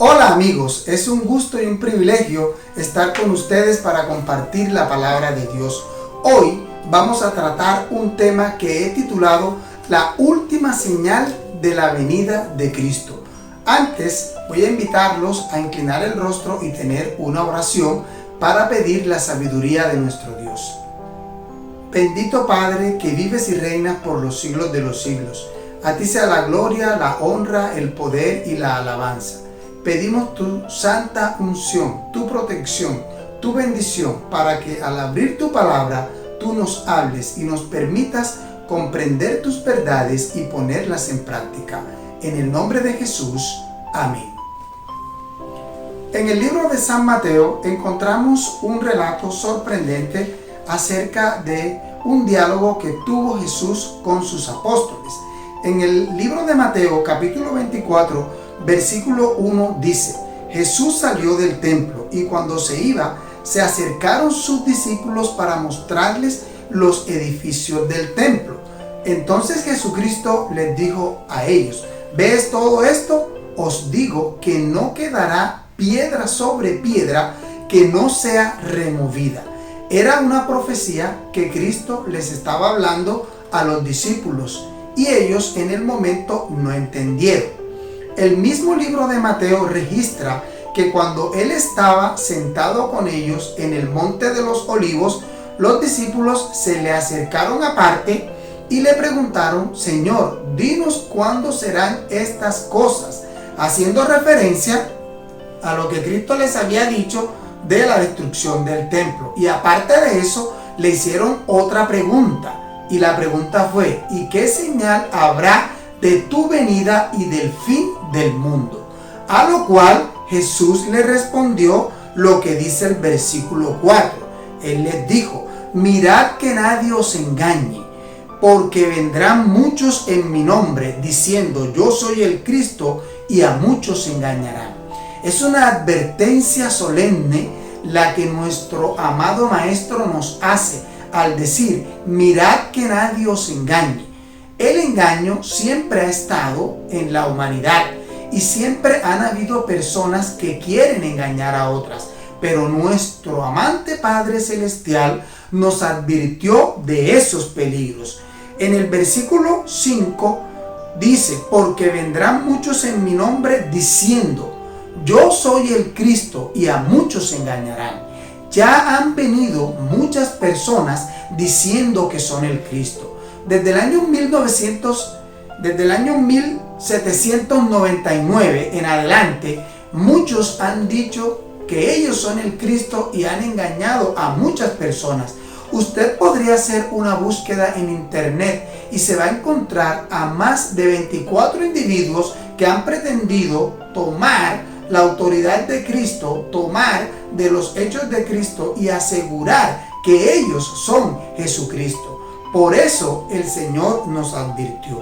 Hola amigos, es un gusto y un privilegio estar con ustedes para compartir la palabra de Dios. Hoy vamos a tratar un tema que he titulado La última señal de la venida de Cristo. Antes voy a invitarlos a inclinar el rostro y tener una oración para pedir la sabiduría de nuestro Dios. Bendito Padre que vives y reinas por los siglos de los siglos. A ti sea la gloria, la honra, el poder y la alabanza. Pedimos tu santa unción, tu protección, tu bendición, para que al abrir tu palabra, tú nos hables y nos permitas comprender tus verdades y ponerlas en práctica. En el nombre de Jesús, amén. En el libro de San Mateo encontramos un relato sorprendente acerca de un diálogo que tuvo Jesús con sus apóstoles. En el libro de Mateo, capítulo 24, versículo 1 dice: Jesús salió del templo y cuando se iba, se acercaron sus discípulos para mostrarles los edificios del templo. Entonces Jesucristo les dijo a ellos: ¿ves todo esto? Os digo que no quedará piedra sobre piedra que no sea removida. Era una profecía que Cristo les estaba hablando a los discípulos y ellos en el momento no entendieron. El mismo libro de Mateo registra que cuando él estaba sentado con ellos en el monte de los olivos, los discípulos se le acercaron aparte y le preguntaron: Señor, dinos cuándo serán estas cosas, haciendo referencia a lo que Cristo les había dicho de la destrucción del templo. Y aparte de eso, le hicieron otra pregunta, y la pregunta fue: ¿y qué señal habrá de tu venida y del fin del mundo? A lo cual Jesús le respondió lo que dice el versículo 4. Él les dijo: mirad que nadie os engañe, porque vendrán muchos en mi nombre diciendo: yo soy el Cristo, y a muchos engañarán. Es una advertencia solemne la que nuestro amado Maestro nos hace al decir: mirad que nadie os engañe. El engaño siempre ha estado en la humanidad y siempre han habido personas que quieren engañar a otras, pero nuestro amante Padre Celestial nos advirtió de esos peligros. En el versículo 5 dice: porque vendrán muchos en mi nombre diciendo: yo soy el Cristo, y a muchos engañarán. Ya han venido muchas personas diciendo que son el Cristo. Desde el año 1799 en adelante, muchos han dicho que ellos son el Cristo y han engañado a muchas personas. Usted podría hacer una búsqueda en internet y se va a encontrar a más de 24 individuos que han pretendido tomar la autoridad de Cristo, tomar de los hechos de Cristo y asegurar que ellos son Jesucristo. Por eso el Señor nos advirtió.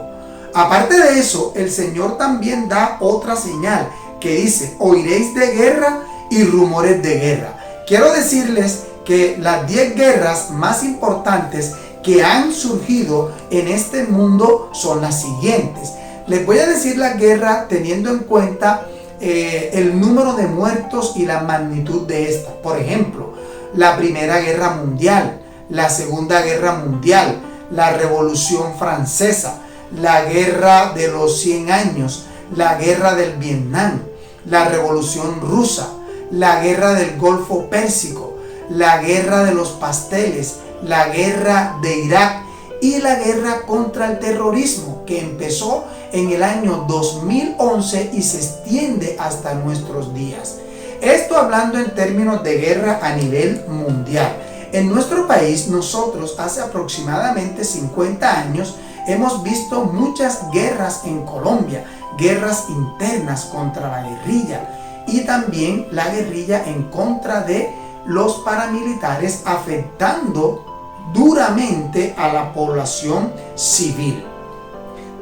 Aparte de eso, el Señor también da otra señal que dice: oiréis de guerra y rumores de guerra. Quiero decirles que las 10 guerras más importantes que han surgido en este mundo son las siguientes. Les voy a decir la guerra teniendo en cuenta el número de muertos y la magnitud de esta. Por ejemplo, la Primera Guerra Mundial, la Segunda Guerra Mundial, la Revolución Francesa, la Guerra de los 100 años, la Guerra del Vietnam, la Revolución Rusa, la Guerra del Golfo Pérsico, la Guerra de los Pasteles, la Guerra de Irak y la guerra contra el terrorismo, que empezó en el año 2011 y se extiende hasta nuestros días. Esto hablando en términos de guerra a nivel mundial. En nuestro país, nosotros hace aproximadamente 50 años hemos visto muchas guerras en Colombia, guerras internas contra la guerrilla y también la guerrilla en contra de los paramilitares, afectando duramente a la población civil.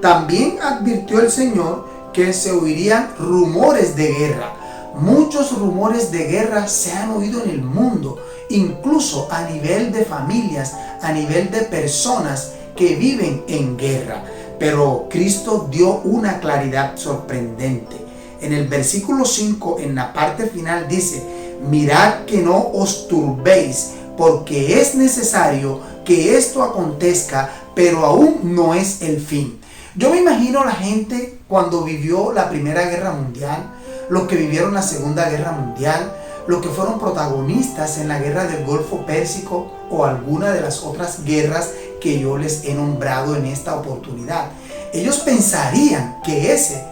También advirtió el Señor que se oirían rumores de guerra. Muchos rumores de guerra se han oído en el mundo, incluso a nivel de familias, a nivel de personas que viven en guerra. Pero Cristo dio una claridad sorprendente. En el versículo 5, en la parte final dice: mirad que no os turbéis, porque es necesario que esto acontezca, pero aún no es el fin. Yo me imagino la gente cuando vivió la Primera Guerra Mundial, los que vivieron la Segunda Guerra Mundial, los que fueron protagonistas en la Guerra del Golfo Pérsico o alguna de las otras guerras que yo les he nombrado en esta oportunidad. Ellos pensarían que ese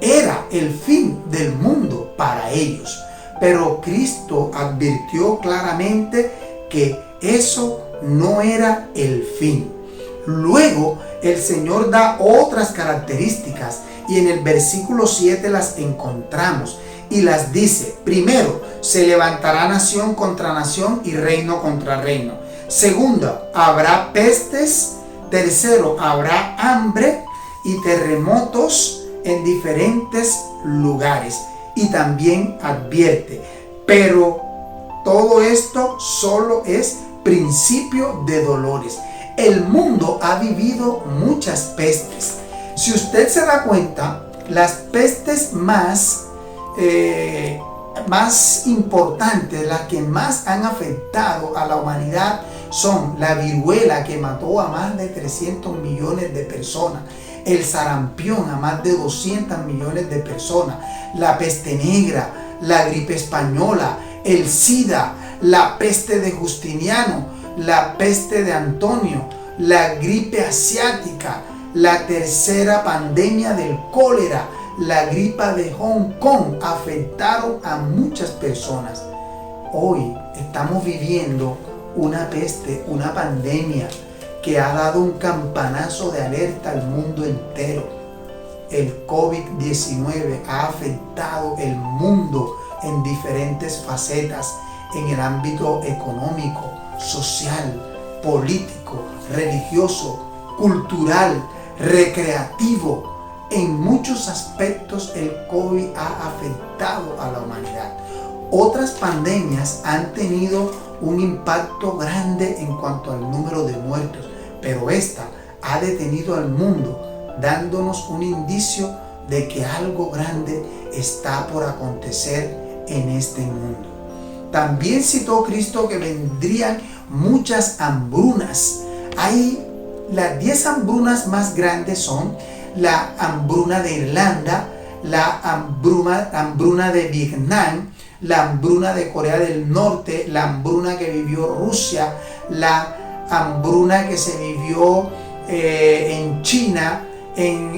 era el fin del mundo para ellos. Pero Cristo advirtió claramente que eso no era el fin. Luego el Señor da otras características y en el versículo 7 las encontramos y las dice: primero, se levantará nación contra nación y reino contra reino. Segundo, habrá pestes. Tercero, habrá hambre y terremotos en diferentes lugares. Y también advierte: pero todo esto solo es principio de dolores. El mundo ha vivido muchas pestes. Si usted se da cuenta, las pestes más importantes, las que más han afectado a la humanidad, son la viruela, que mató a más de 300 millones de personas, el sarampión a más de 200 millones de personas, la peste negra, la gripe española, el SIDA, la peste de Justiniano, la peste de Antonio, la gripe asiática, la tercera pandemia del cólera, la gripa de Hong Kong, afectaron a muchas personas. Hoy estamos viviendo una peste, una pandemia que ha dado un campanazo de alerta al mundo entero. El COVID-19 ha afectado el mundo en diferentes facetas, en el ámbito económico, social, político, religioso, cultural, recreativo. En muchos aspectos el COVID ha afectado a la humanidad. Otras pandemias han tenido un impacto grande en cuanto al número de muertos, pero esta ha detenido al mundo, dándonos un indicio de que algo grande está por acontecer en este mundo. También citó Cristo que vendrían muchas hambrunas. Las 10 hambrunas más grandes son la hambruna de Irlanda, la hambruna de Vietnam, la hambruna de Corea del Norte, la hambruna que vivió Rusia, la hambruna que se vivió en China,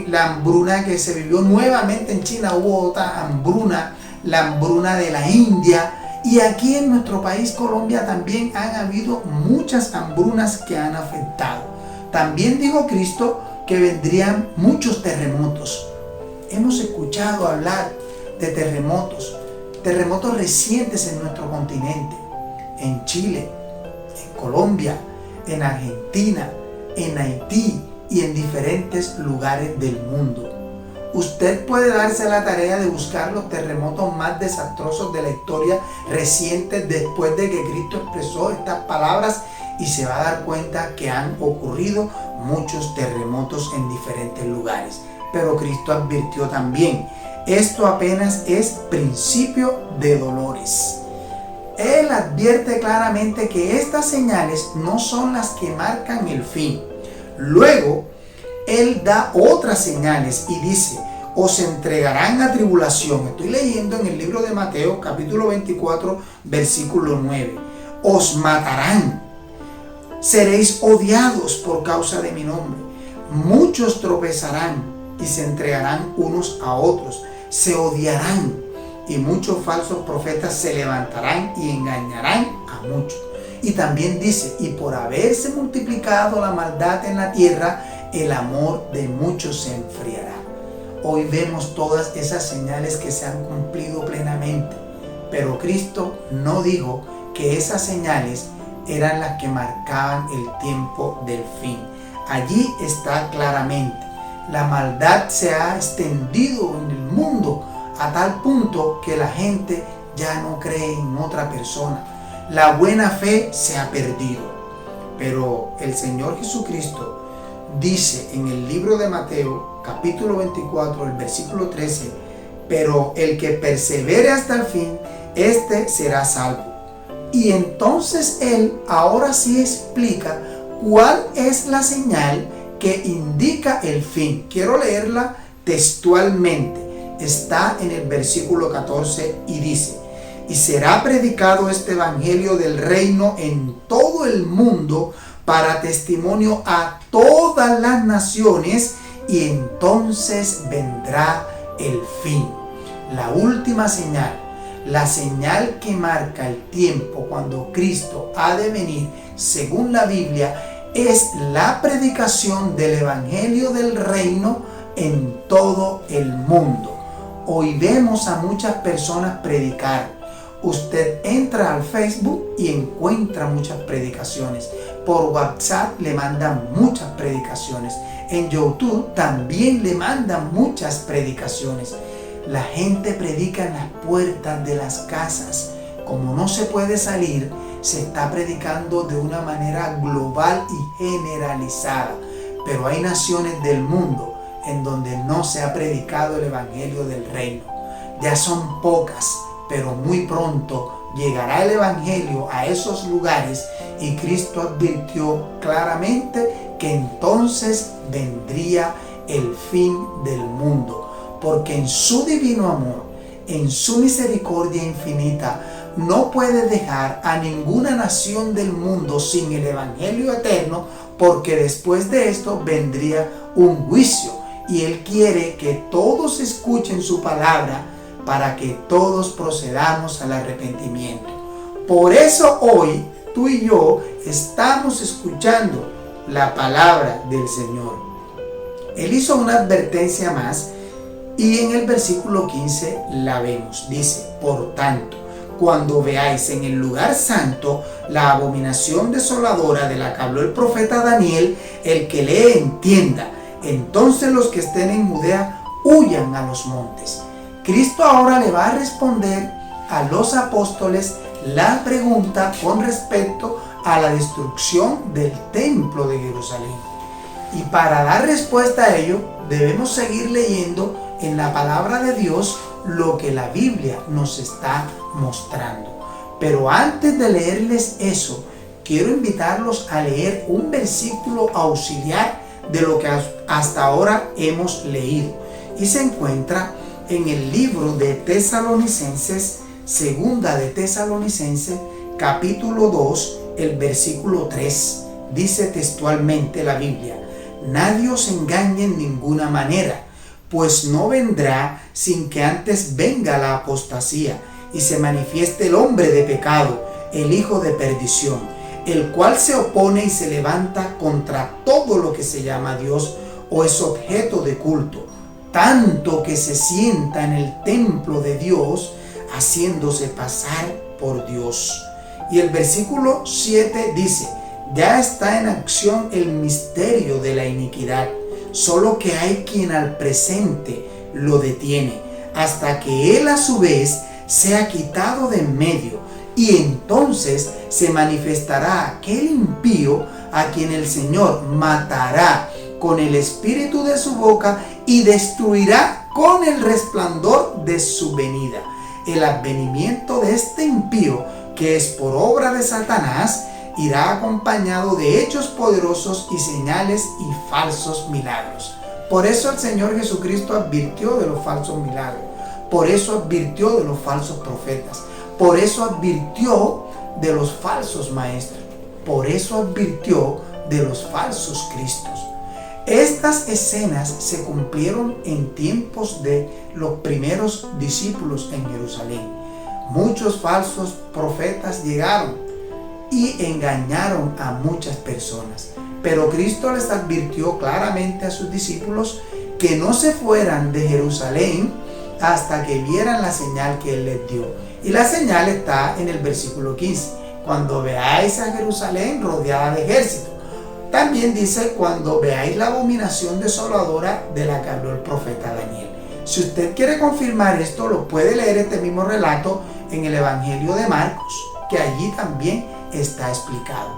la hambruna que se vivió nuevamente en China. Hubo otra hambruna, la hambruna de la India, y aquí en nuestro país, Colombia, también han habido muchas hambrunas que han afectado. También dijo Cristo que vendrían muchos terremotos. Hemos escuchado hablar de terremotos recientes en nuestro continente, en Chile, en Colombia, en Argentina, en Haití y en diferentes lugares del mundo. Usted puede darse la tarea de buscar los terremotos más desastrosos de la historia reciente después de que Cristo expresó estas palabras y se va a dar cuenta que han ocurrido muchos terremotos en diferentes lugares. Pero Cristo advirtió también: esto apenas es principio de dolores. Él advierte claramente que estas señales no son las que marcan el fin. Luego, Él da otras señales y dice: os entregarán a tribulación. Estoy leyendo en el libro de Mateo, capítulo 24, versículo 9. Os matarán. Seréis odiados por causa de mi nombre. Muchos tropezarán y se entregarán unos a otros. Se odiarán y muchos falsos profetas se levantarán y engañarán a muchos. Y también dice: y por haberse multiplicado la maldad en la tierra, el amor de muchos se enfriará. Hoy vemos todas esas señales que se han cumplido plenamente, pero Cristo no dijo que esas señales eran las que marcaban el tiempo del fin. Allí está claramente: la maldad se ha extendido en el mundo a tal punto que la gente ya no cree en otra persona. La buena fe se ha perdido. Pero el Señor Jesucristo dice en el libro de Mateo, capítulo 24, el versículo 13, pero el que persevere hasta el fin, este será salvo. Y entonces él ahora sí explica cuál es la señal que indica el fin. Quiero leerla textualmente. Está en el versículo 14 y dice: y será predicado este evangelio del reino en todo el mundo para testimonio a todas las naciones, y entonces vendrá el fin. La última señal, la señal que marca el tiempo cuando Cristo ha de venir, según la Biblia, es la predicación del evangelio del reino en todo el mundo. Hoy vemos a muchas personas predicar. Usted entra al Facebook y encuentra muchas predicaciones. Por WhatsApp le mandan muchas predicaciones. En YouTube también le mandan muchas predicaciones. La gente predica en las puertas de las casas. Como no se puede salir, se está predicando de una manera global y generalizada. Pero hay naciones del mundo en donde no se ha predicado el evangelio del reino. Ya son pocas, pero muy pronto llegará el evangelio a esos lugares, y Cristo advirtió claramente que entonces vendría el fin del mundo, porque en su divino amor, en su misericordia infinita, no puede dejar a ninguna nación del mundo sin el evangelio eterno, porque después de esto vendría un juicio, y Él quiere que todos escuchen su palabra para que todos procedamos al arrepentimiento. Por eso hoy tú y yo estamos escuchando la palabra del Señor. Él hizo una advertencia más, y en el versículo 15 la vemos. Dice: por tanto, cuando veáis en el lugar santo la abominación desoladora de la que habló el profeta Daniel, el que lee entienda. Entonces los que estén en Judea huyan a los montes. Cristo ahora le va a responder a los apóstoles la pregunta con respecto a la destrucción del templo de Jerusalén. Y para dar respuesta a ello, debemos seguir leyendo en la palabra de Dios lo que la Biblia nos está mostrando. Pero antes de leerles eso, quiero invitarlos a leer un versículo auxiliar de lo que hasta ahora hemos leído. Y se encuentra en el libro de Tesalonicenses, segunda de Tesalonicenses, capítulo 2, el versículo 3. Dice textualmente la Biblia: nadie os engañe en ninguna manera, pues no vendrá sin que antes venga la apostasía y se manifieste el hombre de pecado, el hijo de perdición, el cual se opone y se levanta contra todo lo que se llama Dios o es objeto de culto, tanto que se sienta en el templo de Dios, haciéndose pasar por Dios. Y el versículo 7 dice: ya está en acción el misterio de la iniquidad, solo que hay quien al presente lo detiene, hasta que él a su vez sea quitado de en medio, y entonces se manifestará aquel impío a quien el Señor matará con el espíritu de su boca y destruirá con el resplandor de su venida. El advenimiento de este impío, que es por obra de Satanás, irá acompañado de hechos poderosos y señales y falsos milagros. Por eso el Señor Jesucristo advirtió de los falsos milagros. Por eso advirtió de los falsos profetas. Por eso advirtió de los falsos maestros. Por eso advirtió de los falsos cristos. Estas escenas se cumplieron en tiempos de los primeros discípulos en Jerusalén. Muchos falsos profetas llegaron y engañaron a muchas personas. Pero Cristo les advirtió claramente a sus discípulos que no se fueran de Jerusalén hasta que vieran la señal que Él les dio. Y la señal está en el versículo 15. Cuando veáis a Jerusalén rodeada de ejército. También dice: cuando veáis la abominación desoladora de la que habló el profeta Daniel. Si usted quiere confirmar esto, lo puede leer este mismo relato en el Evangelio de Marcos, que allí también está explicado.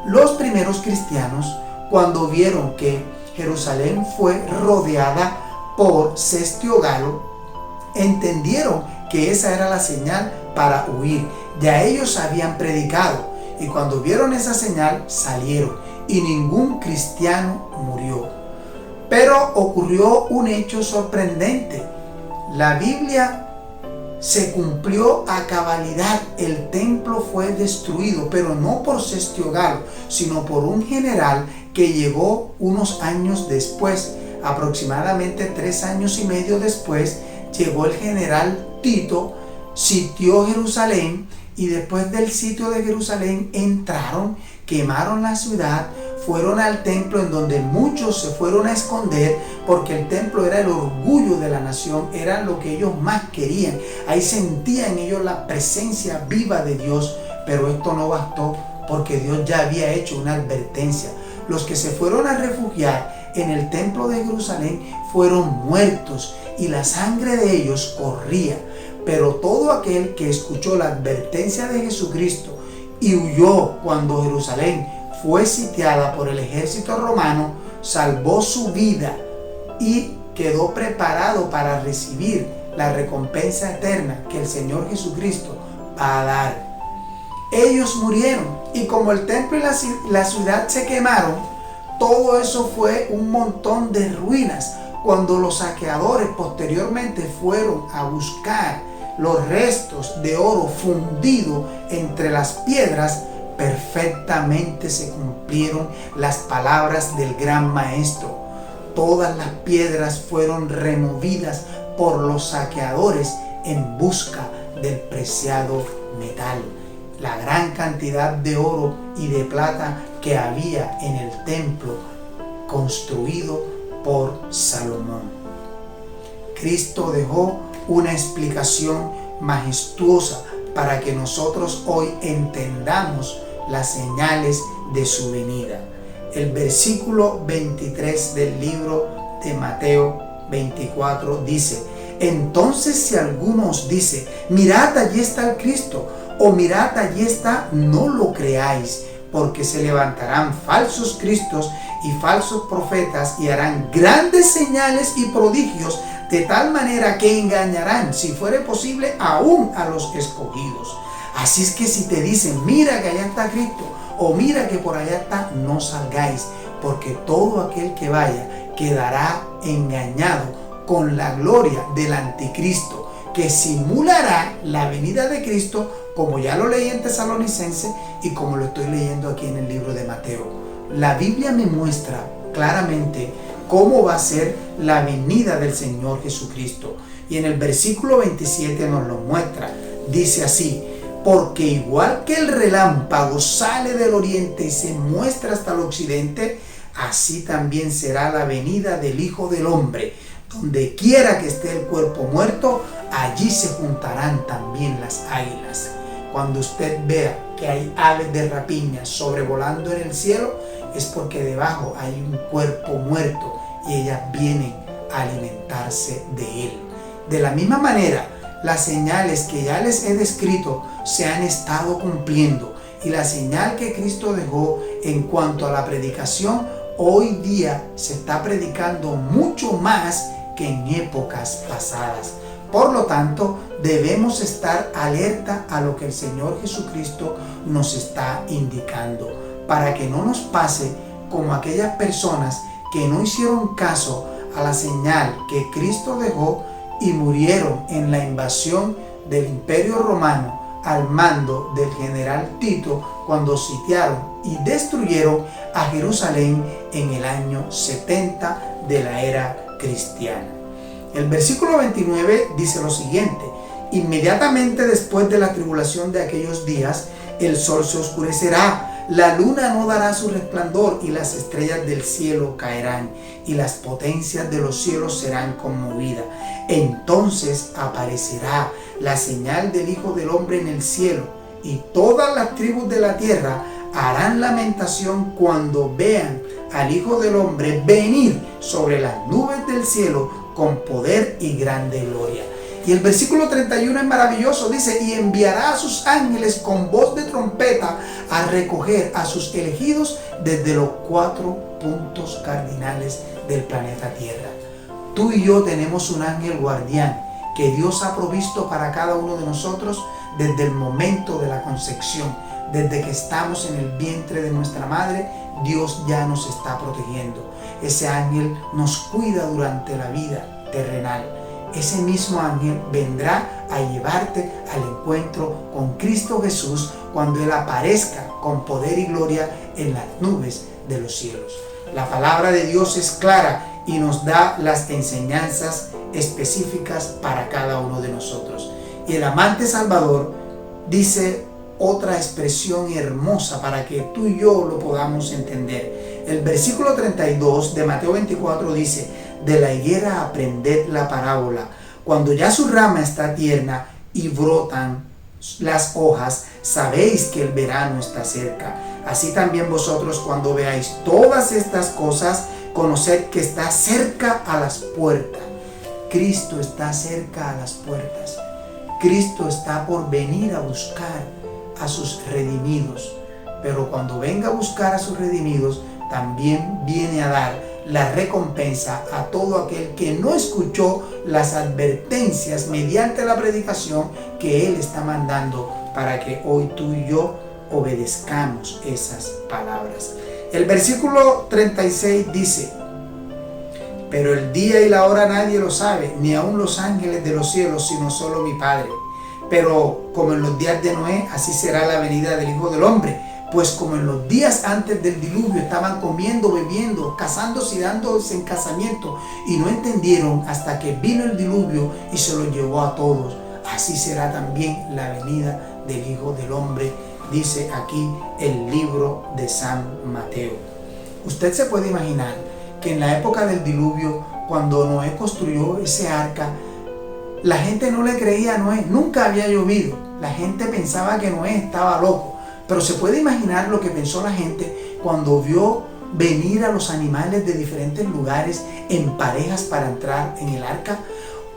Los primeros cristianos, cuando vieron que Jerusalén fue rodeada por Cestio Galo, entendieron que esa era la señal para huir. Ya ellos habían predicado y cuando vieron esa señal salieron y ningún cristiano murió. Pero ocurrió un hecho sorprendente. La Biblia se cumplió a cabalidad. El templo fue destruido, pero no por Sestio Galo, sino por un general que llegó unos años después. Aproximadamente 3 años y medio después, llegó el general Tito, sitió Jerusalén y después del sitio de Jerusalén entraron, quemaron la ciudad, fueron al templo en donde muchos se fueron a esconder porque el templo era el orgullo de la nación, era lo que ellos más querían. Ahí sentían ellos la presencia viva de Dios, pero esto no bastó porque Dios ya había hecho una advertencia. Los que se fueron a refugiar en el templo de Jerusalén fueron muertos y la sangre de ellos corría. Pero todo aquel que escuchó la advertencia de Jesucristo y huyó cuando Jerusalén fue sitiada por el ejército romano, salvó su vida y quedó preparado para recibir la recompensa eterna que el Señor Jesucristo va a dar. Ellos murieron y como el templo y la ciudad se quemaron, todo eso fue un montón de ruinas. Cuando los saqueadores posteriormente fueron a buscar los restos de oro fundido entre las piedras, perfectamente se cumplieron las palabras del gran maestro. Todas las piedras fueron removidas por los saqueadores en busca del preciado metal. La gran cantidad de oro y de plata que había en el templo construido por Salomón. Cristo dejó una explicación majestuosa para que nosotros hoy entendamos las señales de su venida. El versículo 23 del libro de Mateo 24 dice: entonces si alguno os dice, mirad, allí está el Cristo, o mirad, allí está, no lo creáis, porque se levantarán falsos cristos y falsos profetas y harán grandes señales y prodigios, de tal manera que engañarán, si fuere posible, aún a los escogidos. Así es que si te dicen, mira que allá está Cristo, o mira que por allá está, no salgáis, porque todo aquel que vaya quedará engañado con la gloria del anticristo, que simulará la venida de Cristo, como ya lo leí en Tesalonicenses y como lo estoy leyendo aquí en el libro de Mateo. La Biblia me muestra claramente cómo va a ser la venida del Señor Jesucristo. Y en el versículo 27 nos lo muestra. Dice así: porque igual que el relámpago sale del oriente y se muestra hasta el occidente, así también será la venida del Hijo del Hombre. Donde quiera que esté el cuerpo muerto, allí se juntarán también las águilas. Cuando usted vea que hay aves de rapiña sobrevolando en el cielo, es porque debajo hay un cuerpo muerto y ellas vienen a alimentarse de él. De la misma manera, las señales que ya les he descrito se han estado cumpliendo, y la señal que Cristo dejó en cuanto a la predicación, hoy día se está predicando mucho más que en épocas pasadas. Por lo tanto, debemos estar alerta a lo que el Señor Jesucristo nos está indicando, para que no nos pase como aquellas personas que no hicieron caso a la señal que Cristo dejó y murieron en la invasión del Imperio Romano al mando del general Tito, cuando sitiaron y destruyeron a Jerusalén en el año 70 de la era cristiana. El versículo 29 dice lo siguiente: inmediatamente después de la tribulación de aquellos días, el sol se oscurecerá, la luna no dará su resplandor, y las estrellas del cielo caerán, y las potencias de los cielos serán conmovidas. Entonces aparecerá la señal del Hijo del Hombre en el cielo, y todas las tribus de la tierra harán lamentación cuando vean al Hijo del Hombre venir sobre las nubes del cielo con poder y grande gloria. Y el versículo 31 es maravilloso, dice: y enviará a sus ángeles con voz de trompeta a recoger a sus elegidos desde los 4 puntos cardinales del planeta Tierra. Tú y yo tenemos un ángel guardián que Dios ha provisto para cada uno de nosotros desde el momento de la concepción. Desde que estamos en el vientre de nuestra madre, Dios ya nos está protegiendo. Ese ángel nos cuida durante la vida terrenal. Ese mismo ángel vendrá a llevarte al encuentro con Cristo Jesús cuando Él aparezca con poder y gloria en las nubes de los cielos. La palabra de Dios es clara y nos da las enseñanzas específicas para cada uno de nosotros. Y el amante Salvador dice otra expresión hermosa para que tú y yo lo podamos entender. El versículo 32 de Mateo 24 dice: de la higuera aprended la parábola. Cuando ya su rama está tierna y brotan las hojas, sabéis que el verano está cerca. Así también vosotros, cuando veáis todas estas cosas, conoced que está cerca a las puertas. Cristo está cerca a las puertas. Cristo está por venir a buscar a sus redimidos. Pero cuando venga a buscar a sus redimidos, también viene a dar la recompensa a todo aquel que no escuchó las advertencias mediante la predicación que Él está mandando para que hoy tú y yo obedezcamos esas palabras. El versículo 36 dice: pero el día y la hora nadie lo sabe, ni aun los ángeles de los cielos, sino solo mi Padre. Pero como en los días de Noé, así será la venida del Hijo del Hombre. Pues como en los días antes del diluvio estaban comiendo, bebiendo, casándose y dándose en casamiento, y no entendieron hasta que vino el diluvio y se lo llevó a todos, así será también la venida del Hijo del Hombre, dice aquí el libro de San Mateo. Usted se puede imaginar que en la época del diluvio, cuando Noé construyó ese arca, la gente no le creía a Noé, nunca había llovido. La gente pensaba que Noé estaba loco. Pero se puede imaginar lo que pensó la gente cuando vio venir a los animales de diferentes lugares en parejas para entrar en el arca.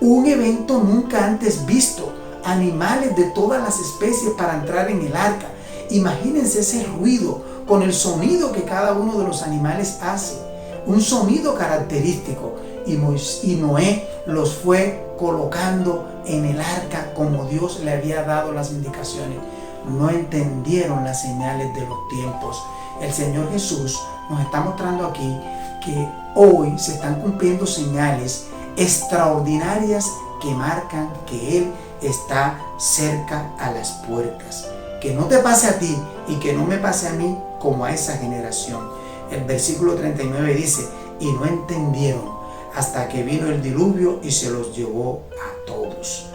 Un evento nunca antes visto. Animales de todas las especies para entrar en el arca. Imagínense ese ruido con el sonido que cada uno de los animales hace. Un sonido característico. Y Noé los fue colocando en el arca como Dios le había dado las indicaciones. No entendieron las señales de los tiempos. El Señor Jesús nos está mostrando aquí que hoy se están cumpliendo señales extraordinarias que marcan que Él está cerca a las puertas. Que no te pase a ti y que no me pase a mí como a esa generación. El versículo 39 dice: y no entendieron hasta que vino el diluvio y se los llevó a todos.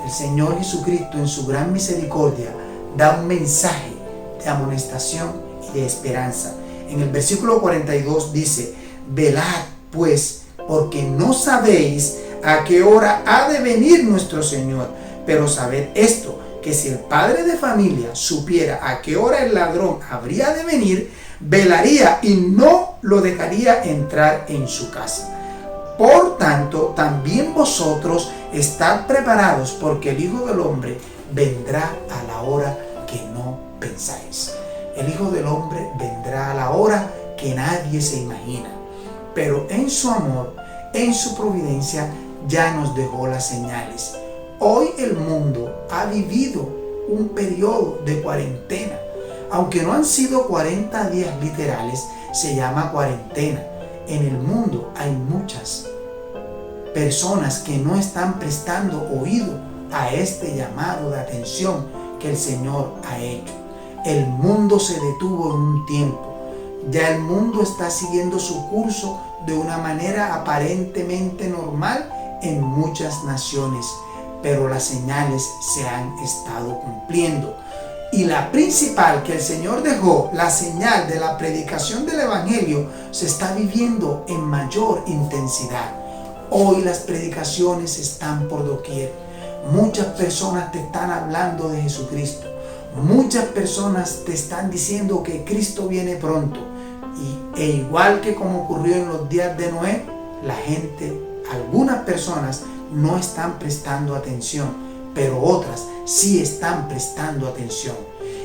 El Señor Jesucristo, en su gran misericordia, da un mensaje de amonestación y de esperanza. En el versículo 42 dice: velad pues, porque no sabéis a qué hora ha de venir nuestro Señor. Pero sabed esto, que si el padre de familia supiera a qué hora el ladrón habría de venir, velaría y no lo dejaría entrar en su casa. Por tanto, también vosotros estad preparados, porque el Hijo del Hombre vendrá a la hora que no pensáis. El Hijo del Hombre vendrá a la hora que nadie se imagina. Pero en su amor, en su providencia, ya nos dejó las señales. Hoy el mundo ha vivido un periodo de cuarentena. Aunque no han sido 40 días literales, se llama cuarentena. En el mundo hay muchas personas que no están prestando oído a este llamado de atención que el Señor ha hecho. El mundo se detuvo en un tiempo. Ya el mundo está siguiendo su curso de una manera aparentemente normal en muchas naciones, pero las señales se han estado cumpliendo. Y la principal que el Señor dejó, la señal de la predicación del Evangelio, se está viviendo en mayor intensidad. Hoy las predicaciones están por doquier. Muchas personas te están hablando de Jesucristo. Muchas personas te están diciendo que Cristo viene pronto. E igual que como ocurrió en los días de Noé, la gente, algunas personas no están prestando atención, pero otras sí están prestando atención.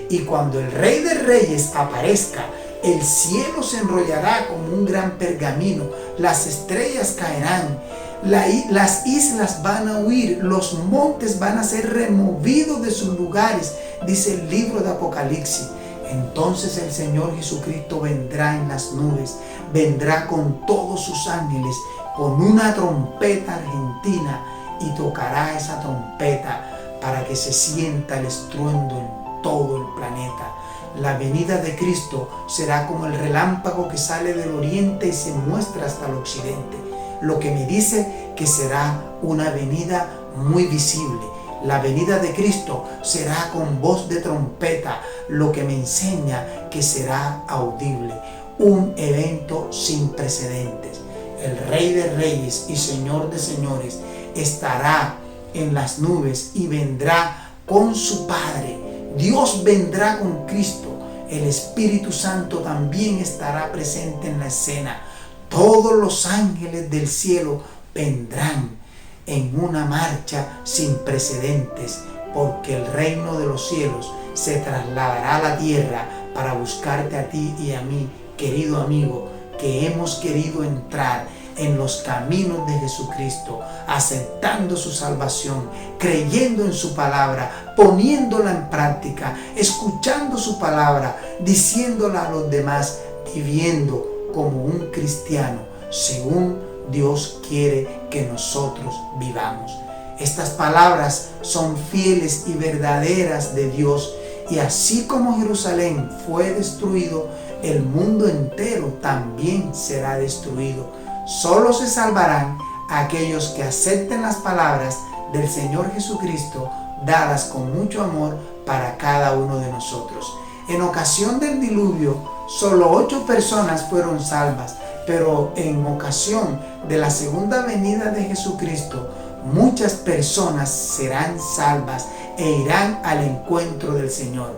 Y cuando el Rey de Reyes aparezca, el cielo se enrollará como un gran pergamino, las estrellas caerán, Las islas van a huir, los montes van a ser removidos de sus lugares, dice el libro de Apocalipsis. Entonces el Señor Jesucristo vendrá en las nubes, vendrá con todos sus ángeles, con una trompeta argentina, y tocará esa trompeta para que se sienta el estruendo en todo el planeta. La venida de Cristo será como el relámpago que sale del oriente y se muestra hasta el occidente, lo que me dice que será una venida muy visible. La venida de Cristo será con voz de trompeta, lo que me enseña que será audible. Un evento sin precedentes. El Rey de Reyes y Señor de Señores estará en las nubes y vendrá con su Padre. Dios vendrá con Cristo. El Espíritu Santo también estará presente en la escena. Todos los ángeles del cielo vendrán en una marcha sin precedentes, porque el reino de los cielos se trasladará a la tierra para buscarte a ti y a mí, querido amigo, que hemos querido entrar en los caminos de Jesucristo, aceptando su salvación, creyendo en su palabra, poniéndola en práctica, escuchando su palabra, diciéndola a los demás, viviendo como un cristiano, según Dios quiere que nosotros vivamos. Estas palabras son fieles y verdaderas de Dios, y así como Jerusalén fue destruido, el mundo entero también será destruido. Solo se salvarán aquellos que acepten las palabras del Señor Jesucristo, dadas con mucho amor para cada uno de nosotros. En ocasión del diluvio, solo 8 personas fueron salvas, pero en ocasión de la segunda venida de Jesucristo, muchas personas serán salvas e irán al encuentro del Señor.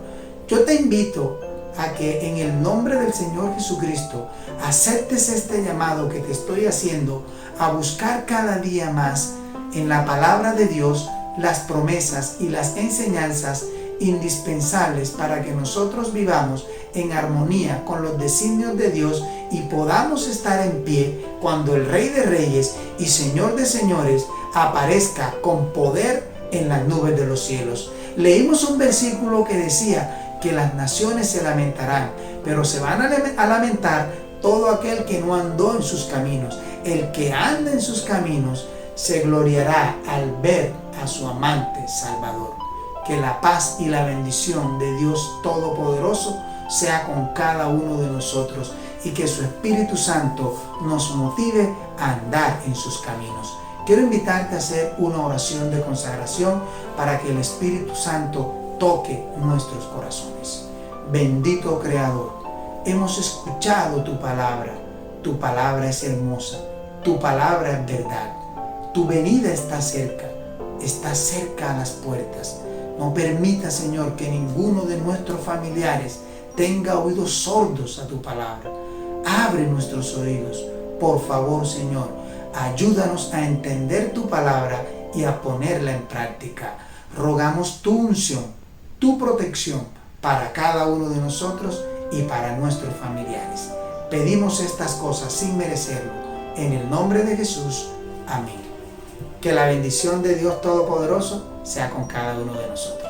Yo te invito a que en el nombre del Señor Jesucristo aceptes este llamado que te estoy haciendo a buscar cada día más en la palabra de Dios las promesas y las enseñanzas indispensables para que nosotros vivamos en armonía con los designios de Dios y podamos estar en pie cuando el Rey de Reyes y Señor de Señores aparezca con poder en las nubes de los cielos. Leímos un versículo que decía que las naciones se lamentarán, pero se van a lamentar todo aquel que no andó en sus caminos. El que anda en sus caminos se gloriará al ver a su amante Salvador. Que la paz y la bendición de Dios Todopoderoso sea con cada uno de nosotros y que su Espíritu Santo nos motive a andar en sus caminos. Quiero invitarte a hacer una oración de consagración para que el Espíritu Santo toque nuestros corazones. Bendito Creador, hemos escuchado tu palabra es hermosa, tu palabra es verdad, tu venida está cerca a las puertas. No permita, Señor, que ninguno de nuestros familiares tenga oídos sordos a tu palabra. Abre nuestros oídos, por favor, Señor, ayúdanos a entender tu palabra y a ponerla en práctica. Rogamos tu unción, tu protección para cada uno de nosotros y para nuestros familiares. Pedimos estas cosas sin merecerlo, en el nombre de Jesús. Amén. Que la bendición de Dios Todopoderoso sea con cada uno de nosotros.